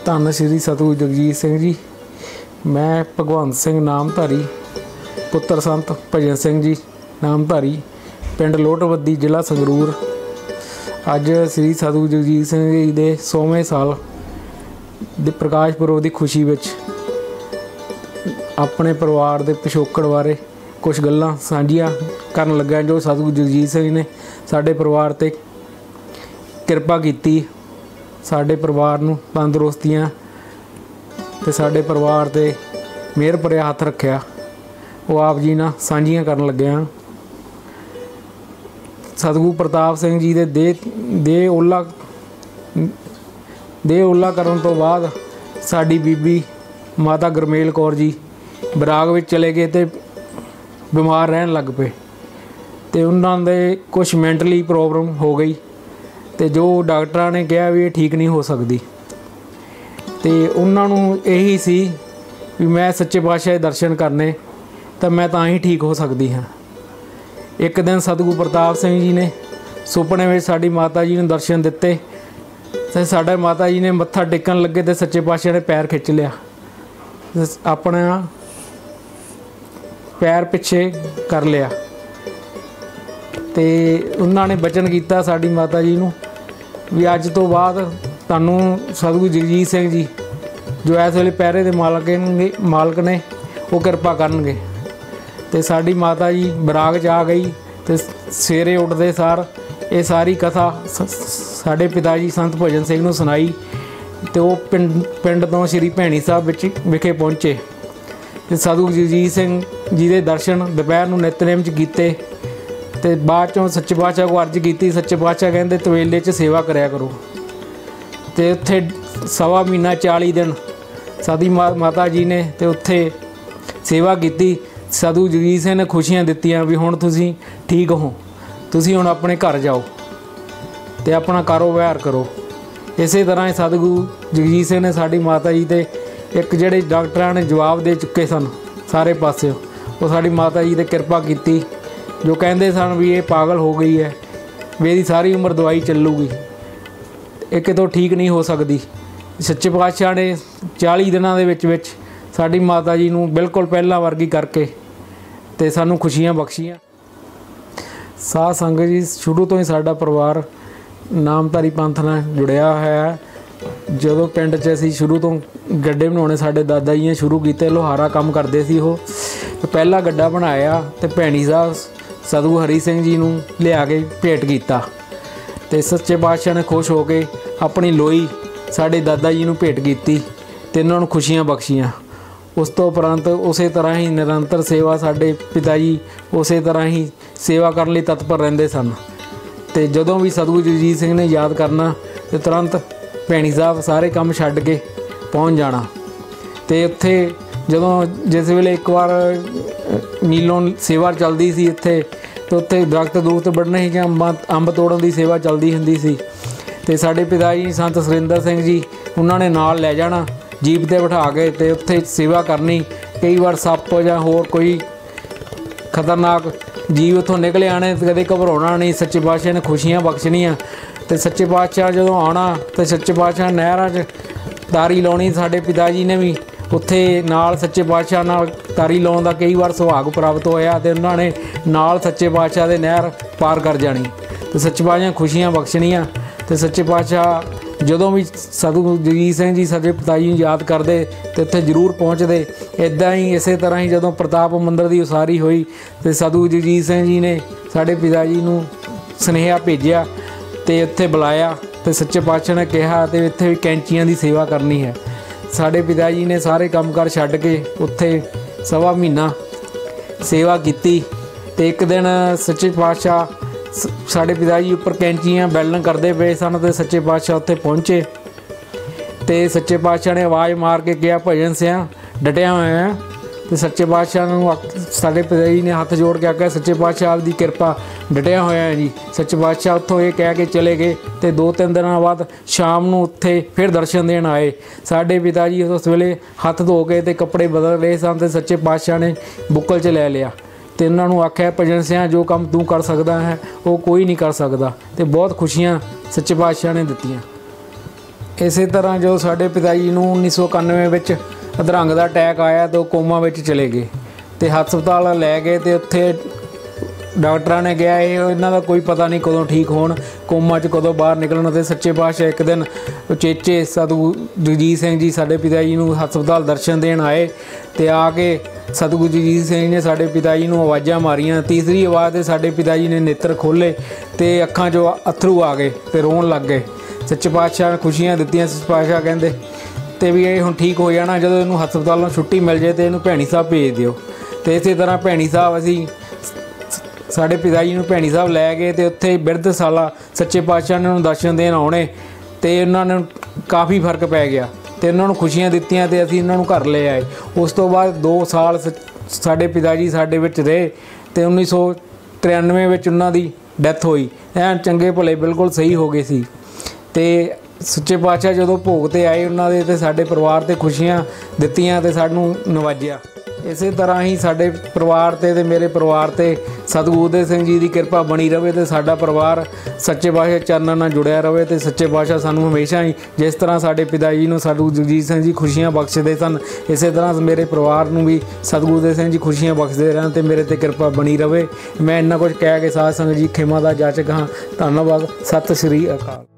धन श्री सतगुरु जगजीत सिंह जी। मैं भगवंत सिंह नामधारी पुत्र संत भजन सिंह जी नामधारी पिंड लोटवद्दी जिला संगरूर अज श्री सतगुरु जगजीत सिंह जी के 100वें साल दे प्रकाश पुरब की खुशी विच अपने परिवार के पिछोकड़ बारे कुछ गल्लां साझियां करन लगा जो सतगुरु जगजीत सिंह ने साडे परिवार ते किरपा कीती, साडे परिवार नूं तंदुरुस्तियां ते साडे परिवार ते मेहर भरिया हथ रखिया, वो आप जी नाल साझियां करन लगे हां। सतगुरु प्रताप सिंह जी दे दे ओला करन तो बाद साडी बीबी माता गुरमेल कौर जी बराग विच चले गए ते बीमार रहन लग पे ते उन्हां दे कुछ मैंटली प्रॉब्लम हो गई ते जो डॉक्टरां ने कहा भी ये ठीक नहीं हो सकती ते उन्हां नूं यही सी भी मैं सच्चे पातशाह दे दर्शन करने तो मैं तां ही ठीक हो सकती हाँ। एक दिन सतगुरु प्रताप सिंह जी ने सुपने में साडी माता जी ने दर्शन दिते ते साडा माता जी ने मत्था टेकन लगे तो सच्चे पातशाह ने पैर खिंच लिया, अपना पैर पिछे कर लिया ते उन्होंने बचन किया साडी माता जी नूं भी अज तो बाद तुहानूं सतगुरु जगजीत सिंह जी जो इस वेले पैरे के मालक ने वो किरपा करनगे। ते साडी माता जी बराग च आ गई तो सवेरे उठते सार ये सारी कथा साडे पिता जी संत भजन सिंह नूं सुनाई तो वो पिंड तो श्री भैणी साहब विखे पहुँचे ते सतगुरु जगजीत सिंह जी के दर्शन दोपहर नूं नितनेम च कीते ते बाद चों सच्चे पातशाह को अर्ज की, सच्चे पातशाह कहते तवेले च सेवा कराया करो तो उत्थे 1.25 महीना 40 दिन साडी माता जी ने तो उत्थे सेवा की। सतगुरु जगजीत सिंह ने खुशियां दित्तियां भी हुण तुसीं ठीक हो, तुसीं हुण अपने घर जाओ तो अपना कारोबार करो। इस तरह सतगुरु जगजीत सिंह ने साडी माता जी ते एक जिहड़े डॉक्टरां ने जवाब दे चुके सन सारे पासे वो साडी माता जी ते किरपा की, जो कहते सन भी ये पागल हो गई है, मेरी सारी उम्र दवाई चलूगी, ये कितों ठीक नहीं हो सकती। सच्चे पातशाह ने 40 दिनों के विच साडी माता जी नूं बिल्कुल पहला वर्गी करके ते सानूं खुशियां बख्शियां। साध संगत जी शुरू तो ही साडा परिवार नामधारी पंथ नाल जुड़िया है। जदों पिंड 'च असीं शुरू तो गड्ढे बनाने साडे दादा जी ने शुरू कीते, लोहारा काम करते सी वो, पहला गड्ढा बनाया तो भैणी साहब सतगुरु हरी सिंह जी नूं लिया के भेंट किया ते सच्चे पातशाह ने खुश हो के अपनी लोई साडे दादा जी नूं भेंट की ते उन्हां नूं खुशियां बख्शियां। उस तो उपरंत उस तरह ही निरंतर सेवा साडे पिता जी उस तरह ही सेवा करने लई तत्पर रहिंदे सन ते जदों भी सतगुरु जगजीत सिंह ने याद करना तो तुरंत भैणी साहब सारे काम छड्ड के पहुँच जाना ते उत्थे जदों जिस वेले एक बार मीलों सेवा चलती सी इत्थे तो उत्थे दरख्त दुरख्त बढ़ने ही अंब तोड़न की सेवा चलती हुंदी सी ते साडे पिता जी संत सुरिंदर सिंह जी उन्होंने नाल लै जाना जीप ते बिठा के ते उत्थे सेवा करनी। कई बार सप जां होर कोई खतरनाक जीव उत्थों निकले आने कदे घबराउणा नहीं, सच्चे पातशाह ने खुशियां बख्शनियां ते सच्चे पातशाह जदों आना तो सच्चे पातशाह नहरां 'च तारी लाउणी, साडे पिता जी ने भी उत्थे नाल सच्चे पातशाह नाल तारी लाउण दा कई बार सुभाग प्राप्त होया ते उन्होंने नाल सच्चे पातशाह दे नहर पार कर जानी ते सच्चे पातशाह खुशियां बख्शनियां ते सच्चे पातशाह जदों भी सतगुरु जगजीत सिंह जी साडे पिता जी नूं याद करते तो उत्थे जरूर पहुँचते। इदां ही इस तरह ही जदों प्रताप मंदिर की उसारी हुई तो सतगुरु जगजीत सिंह जी ने साडे पिता जी नूं सुनेहा भेजिया ते उत्थे बुलाया तो सच्चे पातशाह ने कहा तो इत्थे भी कैंचियां की सेवा करनी है। साडे पिता जी ने सारे काम कार छड्ड के उत्थे 1.25 महीना सेवा की ते एक दिन सच्चे पातशाह साडे पिता जी उपर कैंचियां बैलन करते पे सन ते सच्चे पातशाह उत्थे पहुँचे ते सच्चे पातशाह ने आवाज़ मार के कहा भजन सिंह डटिया होया है तो सच्चे पातशाह नूं साडे पिता जी ने हथ जोड़ के आख्या सच्चे पातशाह आपकी किरपा डटिया होया है जी। सच्चे पातशाह उत्थों ये कह के चले गए तो 2-3 दिनों बाद शाम नूं उत्थे फिर दर्शन देण आए। साडे पिता जी उस वेले हथ धो के ते कपड़े बदल रहे सन ते सच्चे पातशाह ने बुक्कल च लै लिया तो उन्होंने आख्या भजन सिंह जो काम तू कर सकता है वो कोई नहीं कर सकता। तो बहुत खुशियां सच्चे पातशाह ने दित्तियां। ਇਸੇ ਤਰ੍ਹਾਂ ਜੋ ਸਾਡੇ ਪਿਤਾ ਜੀ ਨੂੰ 1991 ਵਿੱਚ ਅਧਰੰਗ ਦਾ ਅਟੈਕ ਆਇਆ ਤਾਂ ਉਹ ਕੋਮਾ ਵਿੱਚ ਚਲੇ ਗਏ ਤੇ ਹਸਪਤਾਲ ਲੈ ਗਏ ਤੇ ਉੱਥੇ ਡਾਕਟਰਾਂ ਨੇ ਕਿਹਾ ਇਹਨਾਂ ਦਾ ਕੋਈ ਪਤਾ ਨਹੀਂ ਕਦੋਂ ਠੀਕ ਹੋਣ, ਕੋਮਾ 'ਚ ਕਦੋਂ ਬਾਹਰ ਨਿਕਲਣ। ਅਤੇ ਸੱਚੇ ਪਾਤਸ਼ਾਹ ਇੱਕ ਦਿਨ ਉਚੇਚੇ ਸਤਿਗੁਰੂ ਜਗਜੀਤ ਸਿੰਘ ਜੀ ਸਾਡੇ ਪਿਤਾ ਜੀ ਨੂੰ ਹਸਪਤਾਲ ਦਰਸ਼ਨ ਦੇਣ ਆਏ ਤੇ ਆ ਕੇ ਸਤਿਗੁਰੂ ਜਗਜੀਤ ਸਿੰਘ ਨੇ ਸਾਡੇ ਪਿਤਾ ਜੀ ਨੂੰ ਆਵਾਜ਼ਾਂ ਮਾਰੀਆਂ। ਤੀਸਰੀ ਆਵਾਜ਼ 'ਤੇ ਸਾਡੇ ਪਿਤਾ ਜੀ ਨੇ ਨੇਤਰ ਖੋਲ੍ਹੇ ਤੇ ਅੱਖਾਂ 'ਚੋਂ ਅੱਥਰੂ ਆ ਗਏ ਤੇ ਰੋਣ ਲੱਗ ਗਏ। ਸੱਚੇ ਪਾਤਸ਼ਾਹ ਨੇ ਖੁਸ਼ੀਆਂ ਦਿੱਤੀਆਂ। ਸੱਚੇ ਪਾਤਸ਼ਾਹ ਕਹਿੰਦੇ ਤੇ ਵੀ ਇਹ ਹੁਣ ਠੀਕ ਹੋ ਜਾਣਾ, ਜਦੋਂ ਇਹਨੂੰ ਹਸਪਤਾਲੋਂ ਛੁੱਟੀ ਮਿਲ ਜਾਏ ਤੇ ਇਹਨੂੰ ਭੈਣੀ ਸਾਹਿਬ ਭੇਜ ਦਿਓ। ਤੇ ਇਸੇ ਤਰ੍ਹਾਂ ਭੈਣੀ ਸਾਹਿਬ ਅਸੀਂ ਸਾਡੇ ਪਿਤਾ ਜੀ ਨੂੰ ਭੈਣੀ ਸਾਹਿਬ ਲੈ ਗਏ ਤੇ ਉੱਥੇ ਬਿਰਧਸ਼ਾਲਾ ਸੱਚੇ ਪਾਤਸ਼ਾਹ ਨੇ ਉਹਨੂੰ ਦਰਸ਼ਨ ਦੇਣ ਆਉਣੇ ਤੇ ਉਹਨਾਂ ਨੂੰ ਕਾਫੀ ਫਰਕ ਪੈ ਗਿਆ ਤੇ ਉਹਨਾਂ ਨੂੰ ਖੁਸ਼ੀਆਂ ਦਿੱਤੀਆਂ ਤੇ ਅਸੀਂ ਇਹਨਾਂ ਨੂੰ ਘਰ ਲੈ ਆਏ। ਉਸ ਤੋਂ ਬਾਅਦ 2 ਸਾਲ ਸਾਡੇ ਪਿਤਾ ਜੀ ਸਾਡੇ ਵਿੱਚ ਰਹੇ ਤੇ 1993 ਵਿੱਚ ਉਹਨਾਂ ਦੀ ਡੈਥ ਹੋਈ। ਐਨ ਚੰਗੇ ਭਲੇ ਬਿਲਕੁਲ ਸਹੀ ਹੋ ਗਏ ਸੀ ਤੇ ਸੱਚੇ ਪਾਤਸ਼ਾਹ ਜਦੋਂ ਭੋਗ 'ਤੇ ਆਏ ਉਹਨਾਂ ਦੇ ਤੇ ਸਾਡੇ ਪਰਿਵਾਰ 'ਤੇ ਖੁਸ਼ੀਆਂ ਦਿੱਤੀਆਂ ਤੇ ਸਾਨੂੰ ਨਵਾਜਿਆ। ਇਸੇ ਤਰ੍ਹਾਂ ਹੀ ਸਾਡੇ ਪਰਿਵਾਰ 'ਤੇ ਮੇਰੇ ਪਰਿਵਾਰ 'ਤੇ ਸਤਿਗੁਰੂ ਉਦੇ ਸਿੰਘ ਜੀ ਦੀ ਕਿਰਪਾ ਬਣੀ ਰਹੇ ਤੇ ਸਾਡਾ ਪਰਿਵਾਰ ਸੱਚੇ ਪਾਤਸ਼ਾਹ ਚਰਨਾਂ ਨਾਲ ਜੁੜਿਆ ਰਹੇ ਤੇ ਸੱਚੇ ਪਾਤਸ਼ਾਹ ਸਾਨੂੰ ਹਮੇਸ਼ਾ ਹੀ ਜਿਸ ਤਰ੍ਹਾਂ ਸਾਡੇ ਪਿਤਾ ਜੀ ਨੂੰ ਸਤਿਗੁਰੂ ਜਗਜੀਤ ਸਿੰਘ ਜੀ ਖੁਸ਼ੀਆਂ ਬਖਸ਼ਦੇ ਸਨ, ਇਸੇ ਤਰ੍ਹਾਂ ਮੇਰੇ ਪਰਿਵਾਰ ਨੂੰ ਵੀ ਸਤਿਗੁਰੂ ਉਦੇ ਸਿੰਘ ਜੀ ਖੁਸ਼ੀਆਂ ਬਖਸ਼ਦੇ ਰਹਿਣ ਤੇ ਮੇਰੇ 'ਤੇ ਕਿਰਪਾ ਬਣੀ ਰਹੇ। ਮੈਂ ਇੰਨਾ ਕੁਝ ਕਹਿ ਕੇ ਸਾਧ ਸੰਗਤ ਜੀ ਖਿਮਾ ਦਾ ਜਾਚਕ ਹਾਂ। ਧੰਨਵਾਦ। ਸਤਿ ਸ਼੍ਰੀ ਅਕਾਲ।